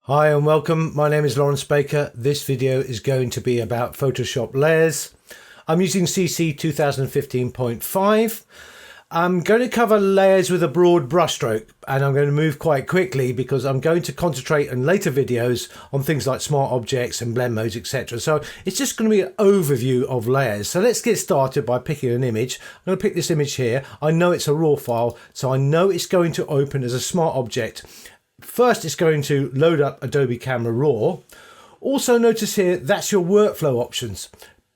Hi and welcome, my name is Lawrence Baker. This video is going to be about Photoshop layers. I'm using CC 2015.5. I'm going to cover layers with a broad brushstroke and I'm going to move quite quickly because I'm going to concentrate in later videos on things like smart objects and blend modes, etc. So it's just going to be an overview of layers. So let's get started by picking an image. I'm going to pick this image here. I know it's a raw file, so I know it's going to open as a smart object. First, it's going to load up Adobe Camera Raw. Also notice here, that's your workflow options.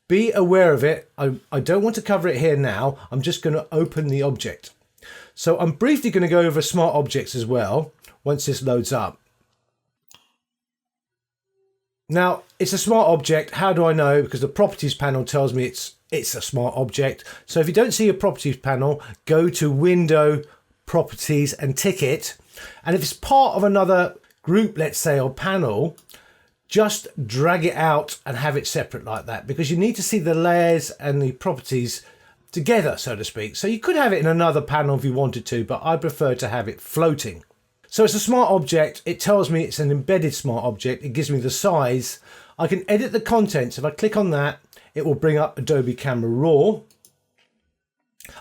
Be aware of it. I don't want to cover it here now. I'm just going to open the object. So I'm briefly going to go over smart objects as well once this loads up. Now, it's a smart object. How do I know? Because the properties panel tells me it's a smart object. So if you don't see a properties panel, go to Window, Properties and tick it. And if it's part of another group, let's say, or panel, just drag it out and have it separate like that, because you need to see the layers and the properties together, so to speak. So you could have it in another panel if you wanted to, but I prefer to have it floating. So it's a smart object. It tells me it's an embedded smart object. It gives me the size. I can edit the contents. If I click on that, it will bring up Adobe Camera Raw.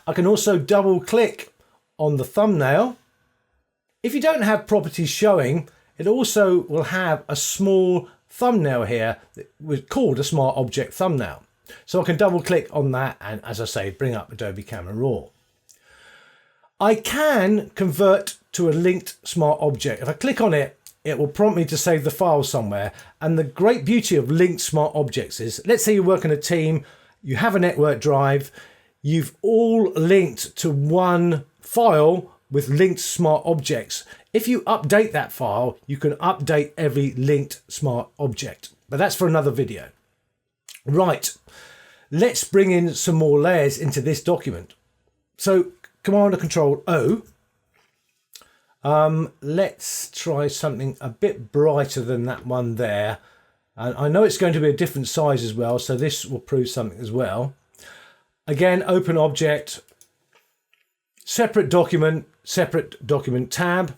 I can also double click on the thumbnail. If you don't have properties showing, it also will have a small thumbnail here that was called a smart object thumbnail. So I can double click on that and, as I say, bring up Adobe Camera Raw. I can convert to a linked smart object. If I click on it, it will prompt me to save the file somewhere. And the great beauty of linked smart objects is, let's say you work in a team, you have a network drive, you've all linked to one file with linked smart objects. If you update that file, you can update every linked smart object, but that's for another video. Right, let's bring in some more layers into this document. So Command or Control O. Let's try something a bit brighter than that one there. And I know it's going to be a different size as well, so this will prove something as well. Again, open object, separate document tab.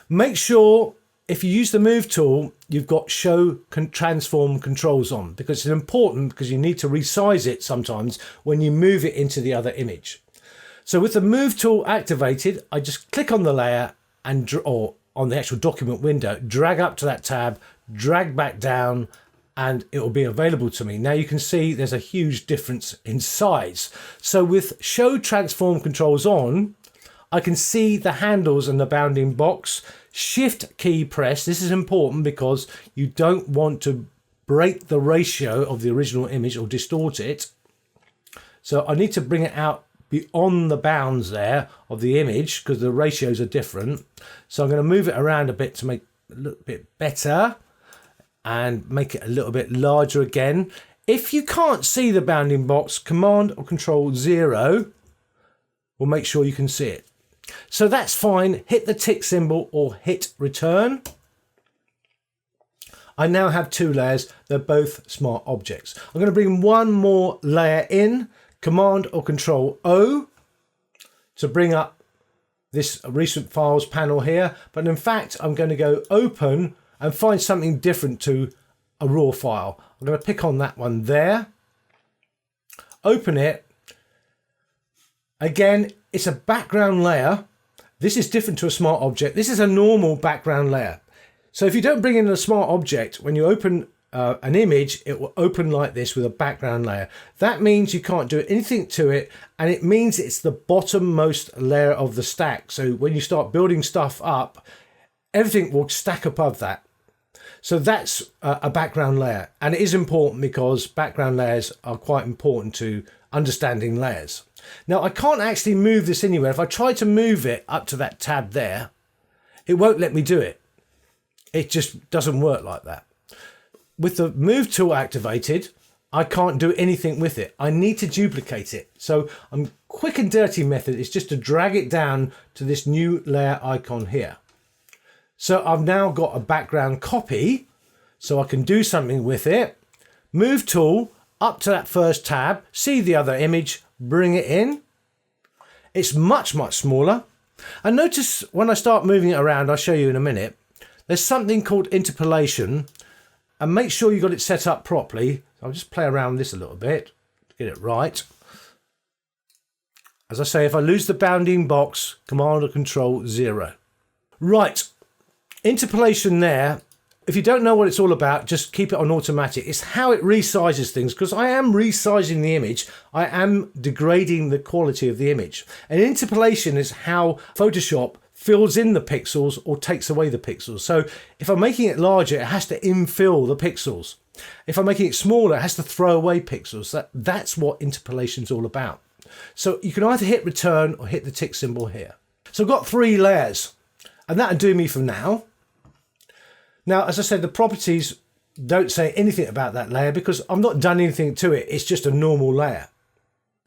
Make sure if you use the move tool, you've got show transform controls on, because it's important, because you need to resize it sometimes when you move it into the other image. So with the move tool activated, I just click on the layer and or on the actual document window, drag up to that tab, drag back down, and it will be available to me. Now you can see there's a huge difference in size. So with show transform controls on, I can see the handles and the bounding box. Shift key press. This is important because you don't want to break the ratio of the original image or distort it. So I need to bring it out beyond the bounds there of the image because the ratios are different. So I'm going to move it around a bit to make it a little bit better and make it a little bit larger again. If you can't see the bounding box, Command or Control 0 will make sure you can see it. So that's fine. Hit the tick symbol or hit return. I now have two layers. They're both smart objects. I'm going to bring one more layer in. Command or Control O to bring up this recent files panel here. But in fact, I'm going to go open and find something different to a raw file. I'm going to pick on that one there. Open it. Again, it's a background layer. This is different to a smart object. This is a normal background layer. So if you don't bring in a smart object, when you open an image, it will open like this with a background layer. That means you can't do anything to it, and it means it's the bottommost layer of the stack. So when you start building stuff up, everything will stack above that. So that's a background layer, and it is important because background layers are quite important to understanding layers. Now I can't actually move this anywhere. If I try to move it up to that tab there, it won't let me do it. It just doesn't work like that. With the move tool activated, I can't do anything with it. I need to duplicate it. So quick and dirty method is just to drag it down to this new layer icon here. So I've now got a background copy, so I can do something with it. Move tool up to that first tab, see the other image, bring it in. It's much, much smaller. And notice when I start moving it around, I'll show you in a minute, there's something called interpolation, and make sure you got it set up properly. I'll just play around with this a little bit to get it right. As I say, if I lose the bounding box, Command or Control 0. Right, interpolation there. If you don't know what it's all about, just keep it on automatic. It's how it resizes things, because I am resizing the image. I am degrading the quality of the image. And interpolation is how Photoshop fills in the pixels or takes away the pixels. So if I'm making it larger, it has to infill the pixels. If I'm making it smaller, it has to throw away pixels. That's what interpolation is all about. So you can either hit return or hit the tick symbol here. So I've got 3 layers, and that'll do me for now. Now, as I said, the properties don't say anything about that layer because I've not done anything to it. It's just a normal layer.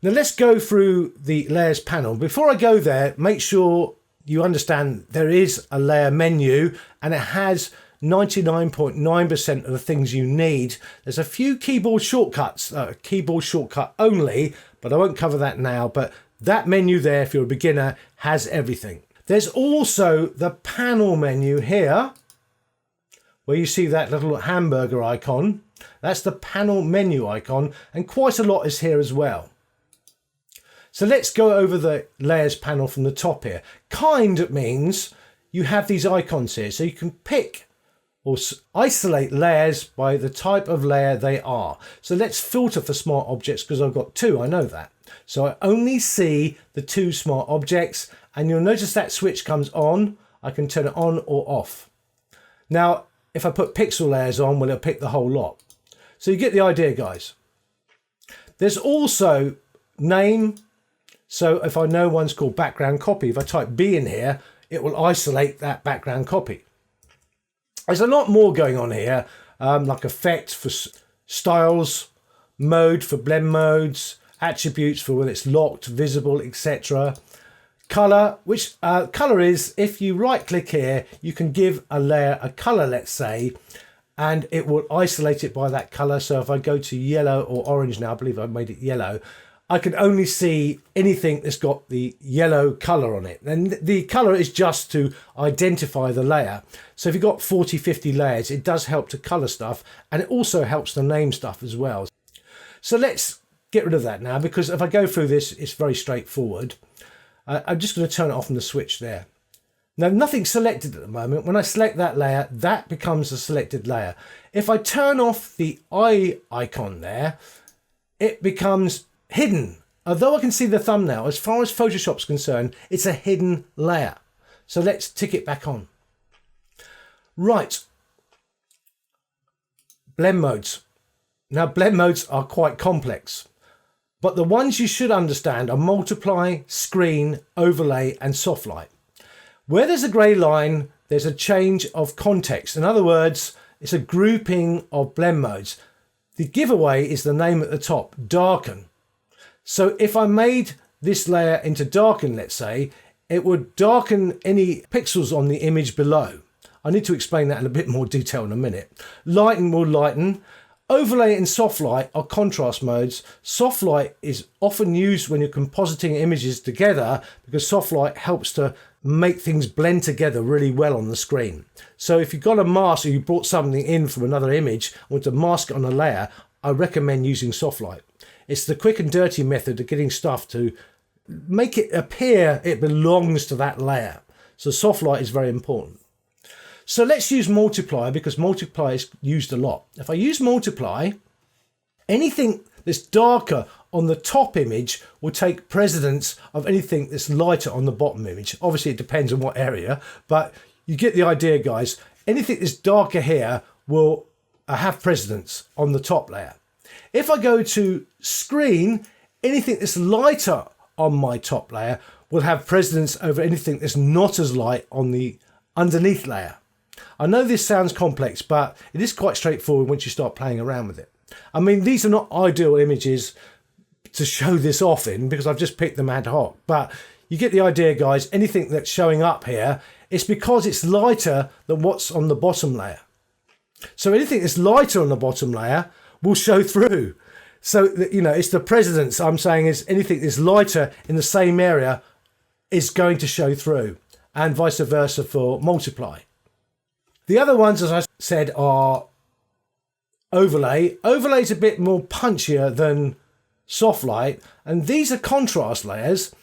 Now let's go through the layers panel. Before I go there, make sure you understand there is a layer menu and it has 99.9% of the things you need. There's a few keyboard shortcuts, keyboard shortcut only, but I won't cover that now. But that menu there, if you're a beginner, has everything. There's also the panel menu here, where you see that little hamburger icon. That's the panel menu icon, and quite a lot is here as well. So let's go over the layers panel from the top here. Kind means you have these icons here, so you can pick or isolate layers by the type of layer they are. So let's filter for smart objects because I've got 2, I know that. So I only see the 2 smart objects, and you'll notice that switch comes on. I can turn it on or off. Now, if I put pixel layers on, well, it'll pick the whole lot. So you get the idea, guys. There's also name. So if I know one's called background copy, if I type B in here, it will isolate that background copy. There's a lot more going on here, like effect for styles, mode for blend modes, attributes for when it's locked, visible, etc. Color, which color is, if you right click here, you can give a layer a color, let's say, and it will isolate it by that color. So if I go to yellow or orange now, I believe I made it yellow, I can only see anything that's got the yellow color on it. And the color is just to identify the layer. So if you've got 40, 50 layers, it does help to color stuff, and it also helps to name stuff as well. So let's get rid of that now, because if I go through this, it's very straightforward. I'm just going to turn it off on the switch there. Now, nothing's selected at the moment. When I select that layer, that becomes a selected layer. If I turn off the eye icon there, it becomes hidden. Although I can see the thumbnail, as far as Photoshop's concerned, it's a hidden layer. So let's tick it back on. Right. Blend modes. Now, blend modes are quite complex, but the ones you should understand are multiply, screen, overlay, and soft light. Where there's a grey line, there's a change of context. In other words, it's a grouping of blend modes. The giveaway is the name at the top, darken. So if I made this layer into darken, let's say, it would darken any pixels on the image below. I need to explain that in a bit more detail in a minute. Lighten will lighten. Overlay and soft light are contrast modes. Soft light is often used when you're compositing images together because soft light helps to make things blend together really well on the screen. So if you've got a mask or you brought something in from another image and want to mask it on a layer, I recommend using soft light. It's the quick and dirty method of getting stuff to make it appear it belongs to that layer. So soft light is very important. So let's use multiply because multiply is used a lot. If I use multiply, anything that's darker on the top image will take precedence of anything that's lighter on the bottom image. Obviously, it depends on what area, but you get the idea, guys. Anything that's darker here will have precedence on the top layer. If I go to screen, anything that's lighter on my top layer will have precedence over anything that's not as light on the underneath layer. I know this sounds complex, but it is quite straightforward once you start playing around with it. I mean, these are not ideal images to show this off in because I've just picked them ad hoc, but you get the idea, guys. Anything that's showing up here, it's because it's lighter than what's on the bottom layer. So anything that's lighter on the bottom layer will show through. So, you know, it's the precedence I'm saying is anything that's lighter in the same area is going to show through, and vice versa for multiply. The other ones, as I said, are overlay. Overlay is a bit more punchier than soft light, and these are contrast layers,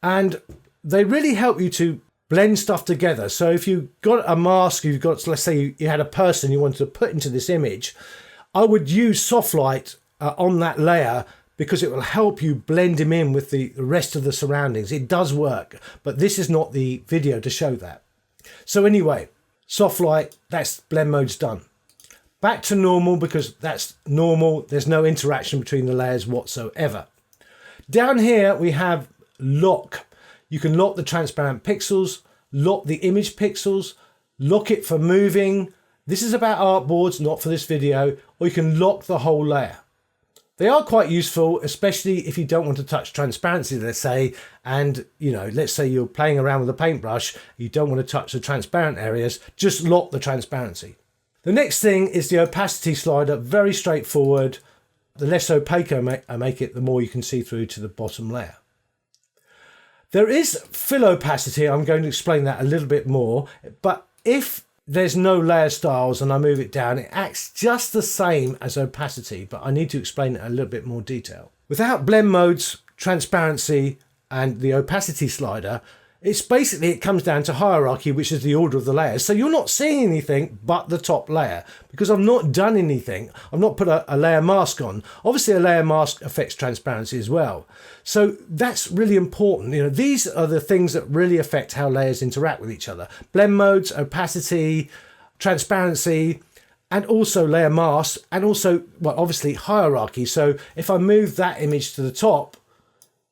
and they really help you to blend stuff together. So if you've got a mask, you've got, let's say you had a person you wanted to put into this image, I would use soft light on that layer because it will help you blend him in with the rest of the surroundings. It does work, but this is not the video to show that. So anyway, soft light, that's blend mode's done. Back to normal, because that's normal. There's no interaction between the layers whatsoever. Down here we have lock. You can lock the transparent pixels, lock the image pixels, lock it for moving. This is about artboards, not for this video. Or you can lock the whole layer. They are quite useful, especially if you don't want to touch transparency, let's say, and let's say you're playing around with a paintbrush, you don't want to touch the transparent areas, just lock the transparency. The next thing is the opacity slider, very straightforward. The less opaque I make it, the more you can see through to the bottom layer. There is fill opacity, I'm going to explain that a little bit more, but if there's no layer styles and I move it down, it acts just the same as opacity, but I need to explain it in a little bit more detail. Without blend modes, transparency, and the opacity slider, it comes down to hierarchy, which is the order of the layers. So you're not seeing anything but the top layer, because I've not done anything. I've not put a layer mask on. Obviously a layer mask affects transparency as well. So that's really important. These are the things that really affect how layers interact with each other. Blend modes, opacity, transparency, and also layer masks, and also, well, obviously hierarchy. So if I move that image to the top,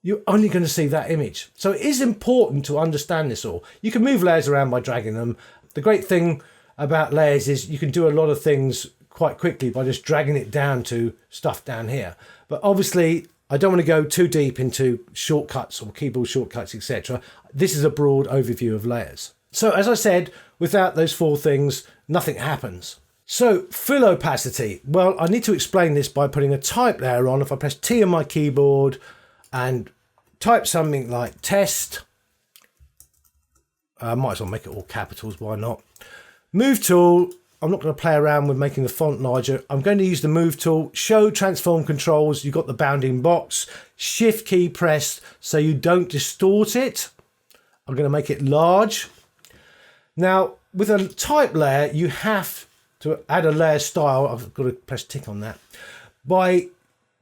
you're only going to see that image. So it is important to understand this all. You can move layers around by dragging them. The great thing about layers is you can do a lot of things quite quickly by just dragging it down to stuff down here. But obviously, I don't want to go too deep into shortcuts or keyboard shortcuts, etc. This is a broad overview of layers. So as I said, without those four things, nothing happens. So fill opacity. Well, I need to explain this by putting a type layer on. If I press T on my keyboard and type something like test, I might as well make it all capitals, why not? Move tool, I'm not going to play around with making the font larger. I'm going to use the move tool, show transform controls. You've got the bounding box, shift key pressed so you don't distort it. I'm going to make it large. Now with a type layer, you have to add a layer style. I've got to press tick on that by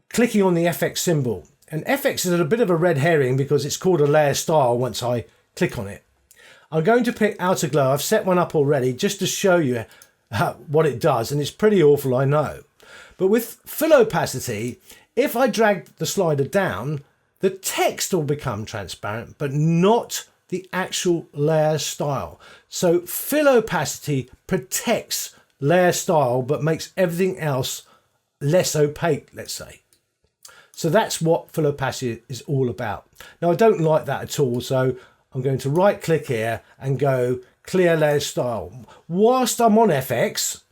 clicking on the FX symbol. And FX is a bit of a red herring because it's called a layer style once I click on it. I'm going to pick outer glow. I've set one up already just to show you what it does, and it's pretty awful, I know. But with fill opacity, if I drag the slider down, the text will become transparent, but not the actual layer style. So fill opacity protects layer style, but makes everything else less opaque, let's say. So that's what fill opacity is all about. Now I don't like that at all, so I'm going to right click here and go clear layer style. Whilst I'm on FX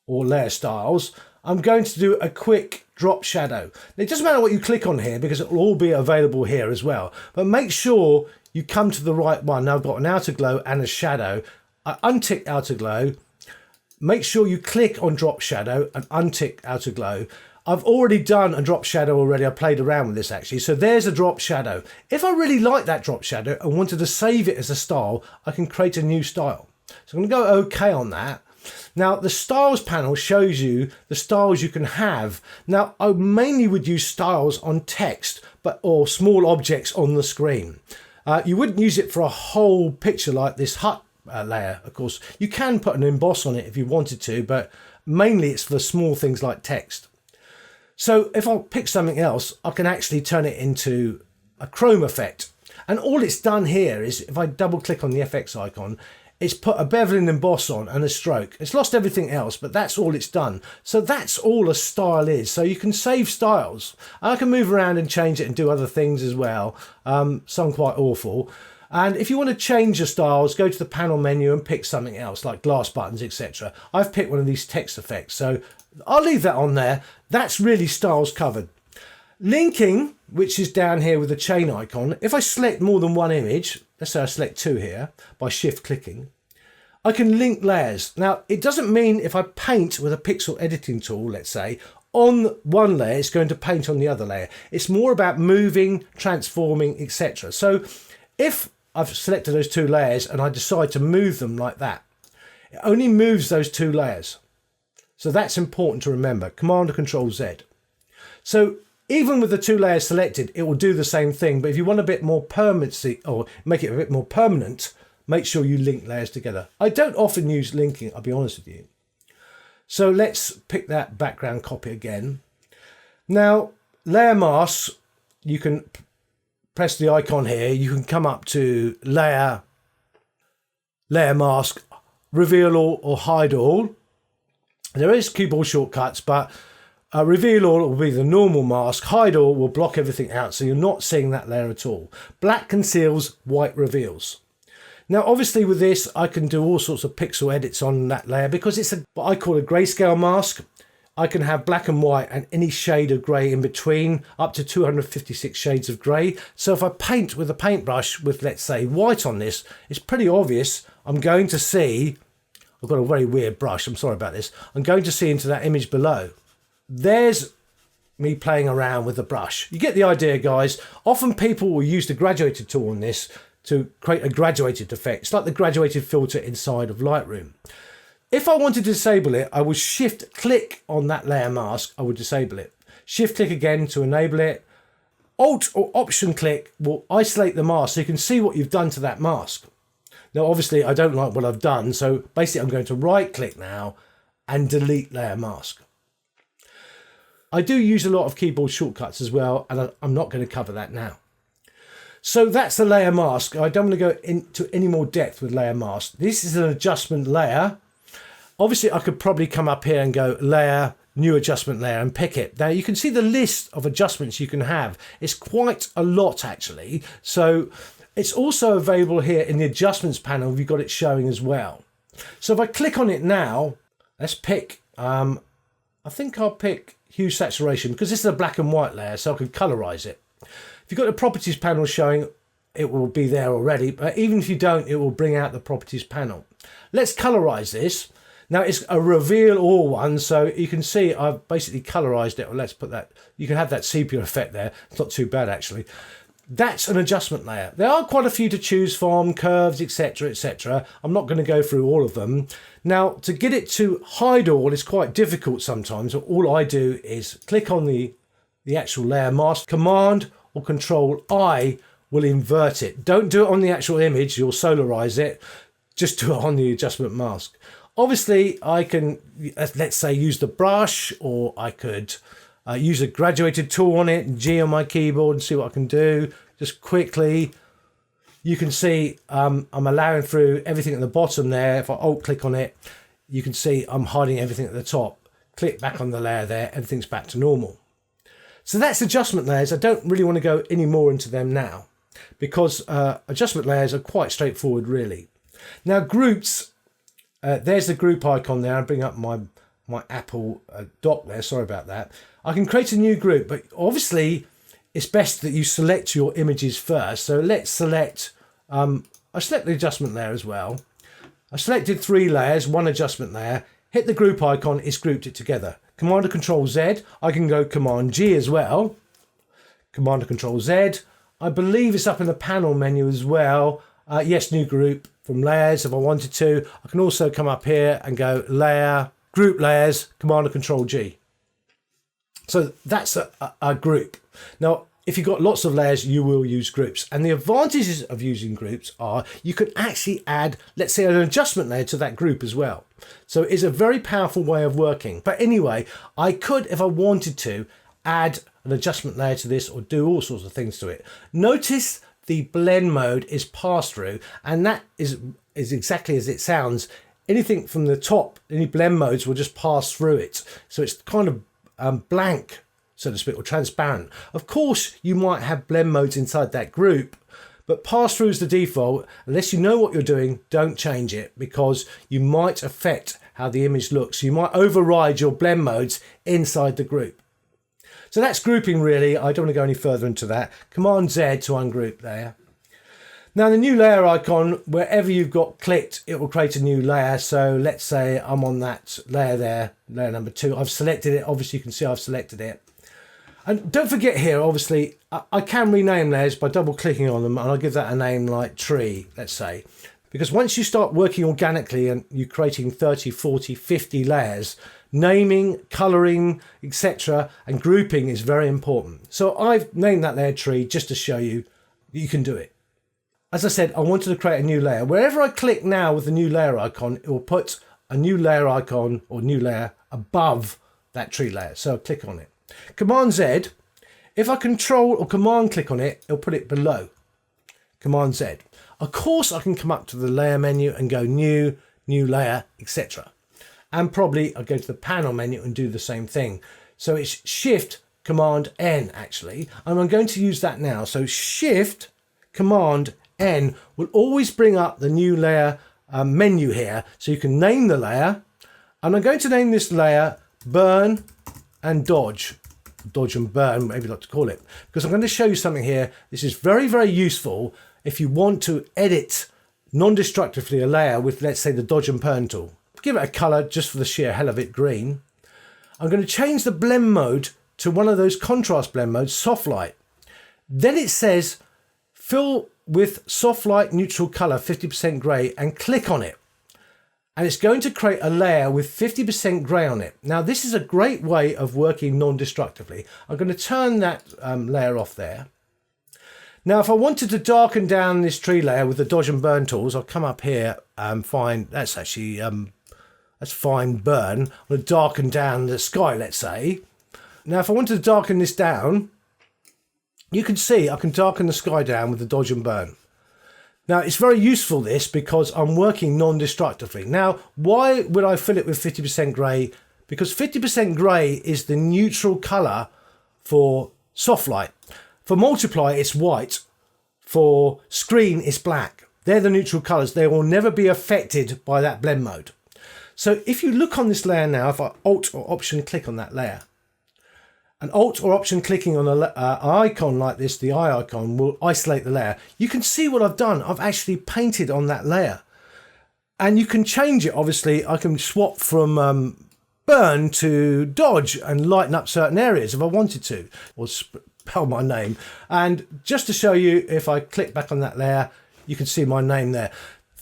or layer styles, I'm going to do a quick drop shadow. Now, it doesn't matter what you click on here because it will all be available here as well, but make sure you come to the right one. Now I've got an outer glow and a shadow. I untick outer glow. Make sure you click on drop shadow and untick outer glow. I've already done a drop shadow already. I played around with this actually. So there's a drop shadow. If I really like that drop shadow and wanted to save it as a style, I can create a new style. So I'm going to go OK on that. Now the styles panel shows you the styles you can have. Now I mainly would use styles on text or small objects on the screen. You wouldn't use it for a whole picture like this hut layer. Of course, you can put an emboss on it if you wanted to, but mainly it's for small things like text. So if I pick something else, I can actually turn it into a chrome effect. And all it's done here is if I double click on the FX icon, it's put a bevel and emboss on and a stroke. It's lost everything else, but that's all it's done. So that's all a style is. So you can save styles. I can move around and change it and do other things as well. Some quite awful. And if you want to change your styles, go to the panel menu and pick something else like glass buttons, etc. I've picked one of these text effects. So I'll leave that on there. That's really styles covered. Linking, which is down here with the chain icon. If I select more than one image, let's say I select two here by shift clicking, I can link layers. Now, it doesn't mean if I paint with a pixel editing tool, let's say, on one layer, it's going to paint on the other layer. It's more about moving, transforming, etc. So if I've selected those two layers and I decide to move them like that, it only moves those two layers. So that's important to remember. Command or Control Z. So even with the two layers selected, it will do the same thing. But if you want a bit more permanency or make it a bit more permanent, make sure you link layers together. I don't often use linking, I'll be honest with you. So let's pick that background copy again. Now, layer masks, you can press the icon here. You can come up to layer mask, reveal all or hide all. There is keyboard shortcuts, but reveal all will be the normal mask. Hide all will block everything out, so you're not seeing that layer at all. Black conceals, white reveals. Now, obviously with this, I can do all sorts of pixel edits on that layer because it's what I call a grayscale mask. I can have black and white and any shade of grey in between, up to 256 shades of grey. So if I paint with a paintbrush with, let's say, white on this, it's pretty obvious I'm going to see, I've got a very weird brush, I'm sorry about this, I'm going to see into that image below. There's me playing around with the brush. You get the idea, guys. Often people will use the graduated tool on this to create a graduated effect. It's like the graduated filter inside of Lightroom. If I wanted to disable it, I would shift click on that layer mask, I would disable it. Shift click again to enable it. Alt or option click will isolate the mask so you can see what you've done to that mask. Now obviously I don't like what I've done, so basically I'm going to right click now and delete layer mask. I do use a lot of keyboard shortcuts as well, and I'm not going to cover that now. So that's the layer mask. I don't want to go into any more depth with layer mask. This is an adjustment layer. Obviously, I could probably come up here and go layer, new adjustment layer and pick it. Now you can see the list of adjustments you can have. It's quite a lot actually. So it's also available here in the adjustments panel. You've got it showing as well. So if I click on it now, let's pick, I think I'll pick hue saturation because this is a black and white layer, so I can colorize it. If you've got the properties panel showing, it will be there already, but even if you don't, it will bring out the properties panel. Let's colorize this. Now it's a reveal all one, so you can see I've basically colorized it. Or let's put that, you can have that sepia effect there. It's not too bad actually. That's an adjustment layer. There are quite a few to choose from, curves, etc, etc. I'm not going to go through all of them. Now to get it to hide all is quite difficult sometimes. All I do is click on the actual layer mask, Command or Control I will invert it. Don't do it on the actual image, you'll solarize it. Just do it on the adjustment mask. Obviously, I can, let's say, use the brush, or I could use a graduated tool on it, G on my keyboard, and see what I can do. Just quickly, you can see I'm allowing through everything at the bottom there. If I alt-click on it, you can see I'm hiding everything at the top. Click back on the layer there, everything's back to normal. So that's adjustment layers. I don't really want to go any more into them now, because adjustment layers are quite straightforward, really. Now, groups. There's the group icon there. I'll bring up my Apple dock there. Sorry about that. I can create a new group, but obviously it's best that you select your images first. So let's select, I select the adjustment layer as well. I selected 3 layers, 1 adjustment layer. Hit the group icon, it's grouped it together. Command or Control Z. I can go Command G as well. Command or Control Z. I believe it's up in the panel menu as well. Yes, new group. From layers, if I wanted to. I can also come up here and go layer, group layers, Command or Control G. So that's a group. Now, if you've got lots of layers, you will use groups. And the advantages of using groups are you can actually add, let's say, an adjustment layer to that group as well. So it's a very powerful way of working. But anyway, I could, if I wanted to, add an adjustment layer to this or do all sorts of things to it. Notice the blend mode is pass through, and that is exactly as it sounds. Anything from the top, any blend modes will just pass through it. So it's kind of blank, so to speak, or transparent. Of course, you might have blend modes inside that group, but pass through is the default. Unless you know what you're doing, don't change it, because you might affect how the image looks. You might override your blend modes inside the group. So that's grouping really. I don't want to go any further into that. Command Z to ungroup there. Now the new layer icon, wherever you've got clicked, it will create a new layer. So let's say I'm on that layer there, layer number 2. I've selected it. Obviously you can see I've selected it. And don't forget here, obviously, I can rename layers by double clicking on them, and I'll give that a name like tree, let's say. Because once you start working organically and you're creating 30, 40, 50 layers, naming, colouring, etc. and grouping is very important. So I've named that layer tree just to show you that you can do it. As I said, I wanted to create a new layer. Wherever I click now with the new layer icon, it will put a new layer icon or new layer above that tree layer. So I'll click on it. Command Z, if I control or command click on it, it'll put it below. Command Z. Of course, I can come up to the layer menu and go new layer, etc. And probably I'll go to the panel menu and do the same thing. So it's Shift Command N actually, and I'm going to use that now. So Shift Command N will always bring up the new layer menu here, so you can name the layer. And I'm going to name this layer Burn and Dodge and Burn, maybe not to call it, because I'm going to show you something here. This is very, very useful if you want to edit non-destructively a layer with, let's say, the Dodge and Burn tool. Give it a color just for the sheer hell of it, green. I'm going to change the blend mode to one of those contrast blend modes, soft light. Then it says fill with soft light neutral color 50% gray and click on it. And it's going to create a layer with 50% gray on it. Now this is a great way of working non-destructively. I'm going to turn that layer off there. Now if I wanted to darken down this tree layer with the Dodge and Burn tools, I'll come up here and find, that's actually, that's fine burn. I'm going to darken down the sky, let's say. Now if I wanted to darken this down, you can see I can darken the sky down with the Dodge and Burn. Now it's very useful this because I'm working non-destructively. Now why would I fill it with 50% grey? Because 50% grey is the neutral colour for soft light. For multiply it's white. For screen it's black. They're the neutral colours. They will never be affected by that blend mode. So if you look on this layer now, if I Alt or Option click on that layer, an Alt or Option clicking on an icon like this, the eye icon, will isolate the layer. You can see what I've done. I've actually painted on that layer. And you can change it, obviously. I can swap from Burn to Dodge and lighten up certain areas if I wanted to, or spell my name. And just to show you, if I click back on that layer, you can see my name there.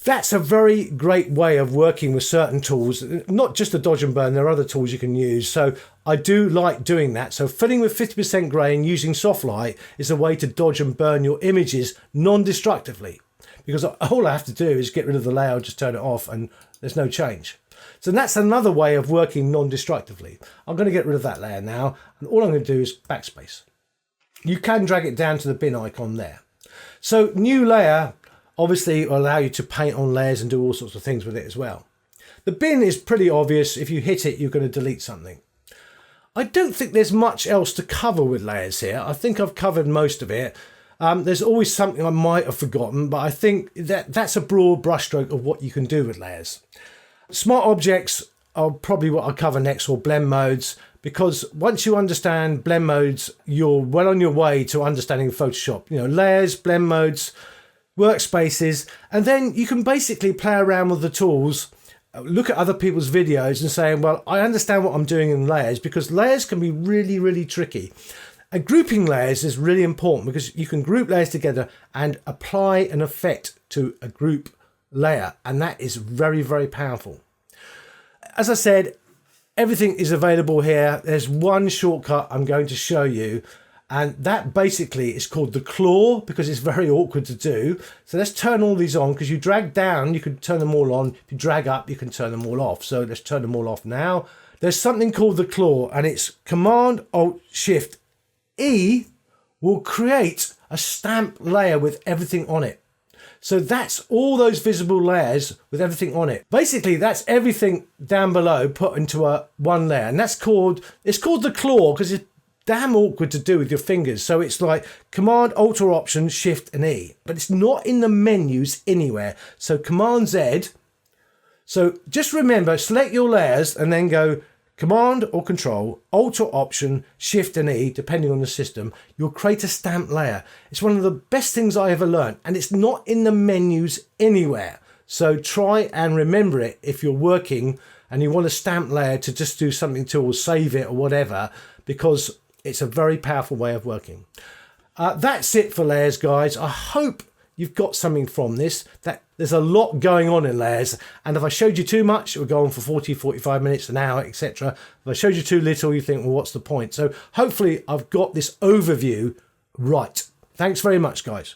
That's a very great way of working with certain tools, not just the Dodge and Burn, there are other tools you can use. So I do like doing that. So filling with 50% grey and using soft light is a way to dodge and burn your images non-destructively. Because all I have to do is get rid of the layer, just turn it off and there's no change. So that's another way of working non-destructively. I'm going to get rid of that layer now. And all I'm going to do is backspace. You can drag it down to the bin icon there. So new layer. Obviously, it will allow you to paint on layers and do all sorts of things with it as well. The bin is pretty obvious. If you hit it, you're going to delete something. I don't think there's much else to cover with layers here. I think I've covered most of it. There's always something I might have forgotten, but I think that's a broad brushstroke of what you can do with layers. Smart objects are probably what I'll cover next, or blend modes, because once you understand blend modes, you're well on your way to understanding Photoshop. You know, layers, blend modes, workspaces, and then you can basically play around with the tools, look at other people's videos and say, well, I understand what I'm doing in layers, because layers can be really, really tricky. And grouping layers is really important because you can group layers together and apply an effect to a group layer, and that is very, very powerful. As I said, everything is available here. There's one shortcut I'm going to show you, and that basically is called the claw because it's very awkward to do. So let's turn all these on, because you drag down, you can turn them all on. If you drag up, you can turn them all off. So let's turn them all off now. There's something called the claw, and it's Command Alt Shift E will create a stamp layer with everything on it. So that's all those visible layers with everything on it. Basically, that's everything down below put into one layer, and it's called the claw because it's damn awkward to do with your fingers. So it's like Command, Alt or Option, Shift and E, but it's not in the menus anywhere. So Command Z. So just remember, select your layers and then go Command or Control, Alt or Option, Shift and E, depending on the system, you'll create a stamp layer. It's one of the best things I ever learned, and it's not in the menus anywhere. So try and remember it if you're working and you want a stamp layer to just do something to or save it or whatever, because it's a very powerful way of working. That's it for layers, guys. I hope you've got something from this. That there's a lot going on in layers, and if I showed you too much, it would go on for 40, 45 minutes, an hour, etc. If I showed you too little, you think, well, what's the point? So hopefully I've got this overview right. Thanks very much, guys.